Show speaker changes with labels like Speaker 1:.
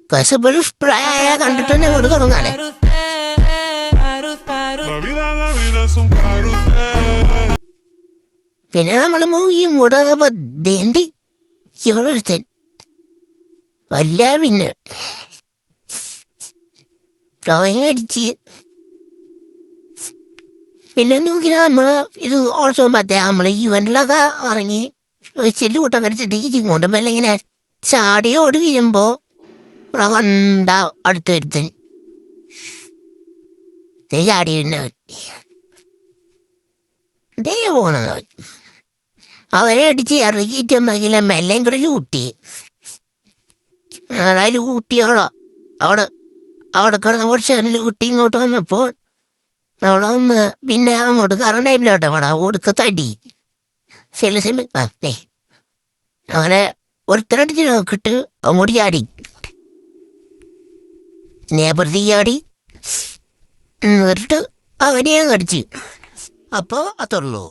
Speaker 1: കസബൊരു പ്രായ കണ്ടിട്ട് തന്നെ കൊണ്ട് തുടങ്ങാനെ. പിന്നെ നമ്മള് മൂവിയും കൂടെ ദേണ്ടി ഇവളൊരുത്തൻ വല്ല പിന്നെ ഡ്രോയിങ് അടിച്ച് പിന്നെ നോക്കിയാൽ നമ്മൾ ഇത് ഓൾസോ മറ്റേ നമ്മൾ ഇവന്റിലൊക്കെ ഇറങ്ങി ചെല്ലു കൂട്ടം കളിച്ചിട്ട് ഇങ്ങോട്ടും വല്ല ഇങ്ങനെ ചാടിയോട് വീഴുമ്പോൾ കണ്ട അടുത്ത് വരുത്തൻ ചാടി വരുന്നവൻ ദേ പോണവൻ അവരെ അടിച്ച് ഇറങ്ങിയിട്ടുണ്ടെങ്കിൽ മെല്ലേം കൂടെ കൂട്ടി അതായത് കൂട്ടിയോളോ അവിടെ കിടന്ന കുറച്ച് കുട്ടി ഇങ്ങോട്ട് വന്നപ്പോൾ അവിടെ ഒന്ന് പിന്നെ അങ്ങോട്ട് കറണ്ട് ടൈമിലോട്ടെ വേണം കൊടുത്ത് തടി ചില സമയം അങ്ങനെ ഒരുത്തരടിച്ച് നോക്കിട്ട് അങ്ങോട്ട് ചാടി നേപ്പുറത്ത് ചാടി എന്നിട്ട് അവനെയും കടിച്ച് അപ്പോൾ അത്രയുള്ളൂ.